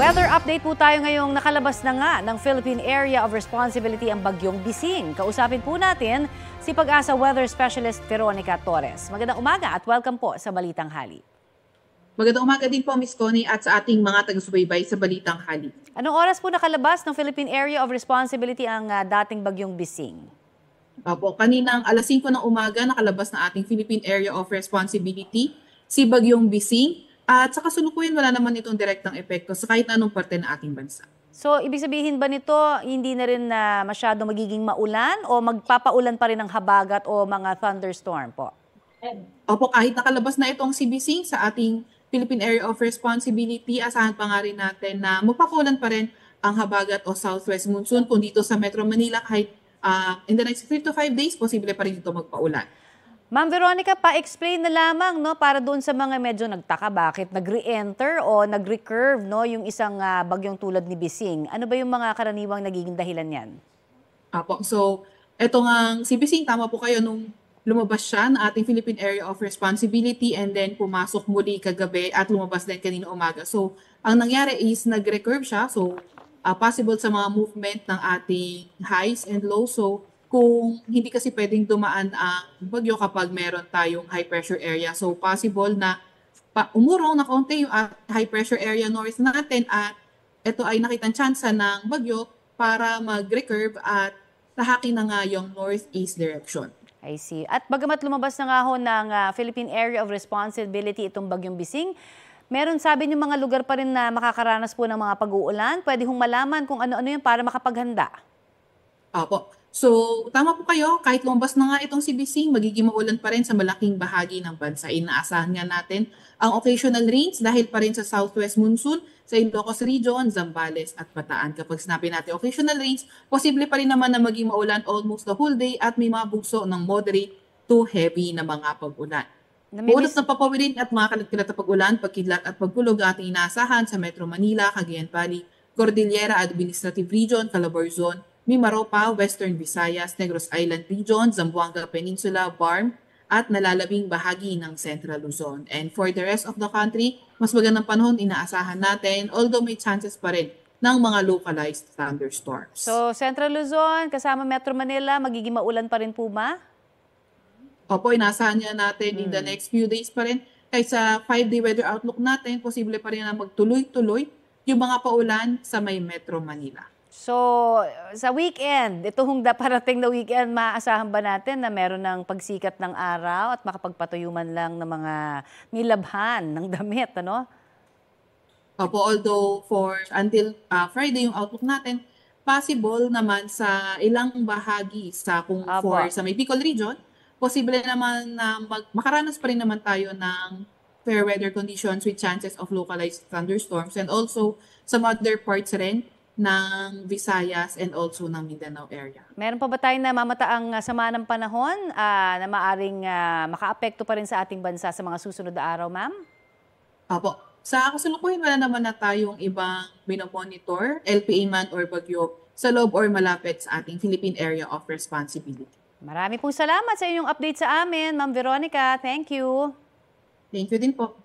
Weather update po tayo ngayong nakalabas na nga ng Philippine Area of Responsibility ang bagyong Bising. Kausapin po natin si Pag-asa Weather Specialist Veronica Torres. Magandang umaga at welcome po sa Balitang Hali. Magandang umaga din po, Ms. Connie, at sa ating mga taga-subaybay sa Balitang Hali. Anong oras po nakalabas ng Philippine Area of Responsibility ang dating bagyong Bising? Opo, kaninang alas 5 ng umaga nakalabas na ating Philippine Area of Responsibility, si Bagyong Bising, at sa kasalukuyan wala naman itong direktang epekto sa kahit anong parte ng ating bansa. So, ibig sabihin ba nito, hindi na rin na masyado magiging maulan o magpapaulan pa rin ng habagat o mga thunderstorm po? Opo, kahit nakalabas na itong si Bising sa ating Philippine Area of Responsibility, asahan pa nga rin natin na magpapaulan pa rin ang habagat o southwest monsoon kung dito sa Metro Manila kahit in the next 3 to 5 days, posible pa rin ito magpaulan. Ma'am Veronica, pa-explain na lamang no, para doon sa mga medyo nagtaka bakit nag-re-enter o nag-recurve no, yung isang bagyong tulad ni Bising. Ano ba yung mga karaniwang nagiging dahilan yan? Apo, so eto nga si Bising, tama po kayo nung lumabas siya na ating Philippine Area of Responsibility and then pumasok muli kagabi at lumabas din kanina umaga. So ang nangyari is nag-recurve siya. So possible sa mga movement ng ating highs and lows. So kung hindi kasi pwedeng dumaan ang bagyo kapag meron tayong high pressure area. So possible na umurong na kaunti yung high pressure area north natin at ito ay nakitang tsansa ng bagyo para mag-recurve at tahakin na nga yung northeast direction. I see. At bagamat lumabas na nga ho ng Philippine Area of Responsibility itong bagyong Bising, meron sabi niyo mga lugar pa rin na makakaranas po ng mga pag-uulan. Pwede hong malaman kung ano-ano yun para makapaghanda. Opo. So, tama po kayo, kahit lumabas na nga itong si Bising, magiging maulan pa rin sa malaking bahagi ng bansa. Inaasahan nga natin ang occasional rains dahil pa rin sa southwest monsoon sa Ilocos Region, Zambales at Bataan. Kapag sinabi natin occasional rains, posible pa rin naman na maging maulan almost the whole day at may mga bugso ng moderate to heavy na mga pag-ulan. Buodot ng papawirin at mga kalat-kalat na pag-ulan, pagkidlat at pagkulog ating inaasahan sa Metro Manila, Cagayan Valley, Cordillera Administrative Region, Calabarzon, Mimaropa, Western Visayas, Negros Island Region, Zamboanga Peninsula, Barm, at nalalabing bahagi ng Central Luzon. And for the rest of the country, mas magandang panahon inaasahan natin, although may chances pa rin ng mga localized thunderstorms. So, Central Luzon, kasama Metro Manila, magiging maulan pa rin po ba? Opo, inaasahan niya natin in the next few days pa rin. Kahit sa 5-day weather outlook natin, posible pa rin na magtuloy-tuloy yung mga paulan sa may Metro Manila. So, sa weekend, ito hong parating na weekend, maaasahan ba natin na meron ng pagsikat ng araw at makapagpatuyuman lang ng mga nilabhan ng damit, ano? Opo, although until Friday yung outlook natin, possible naman sa ilang bahagi sa sa may Bicol region, posible naman na makaranas pa rin naman tayo ng fair weather conditions with chances of localized thunderstorms and also some other parts rin ng Visayas and also ng Mindanao area. Meron pa ba tayong namamataang sama ng panahon na maaring makaapekto pa rin sa ating bansa sa mga susunod na araw, ma'am? Opo. Sa kasalukuyan, wala naman na tayong ibang binomonitor, LPA man or bagyo, sa loob or malapit sa ating Philippine Area of Responsibility. Marami pong salamat sa inyong update sa amin, Ma'am Veronica. Thank you. Thank you din po.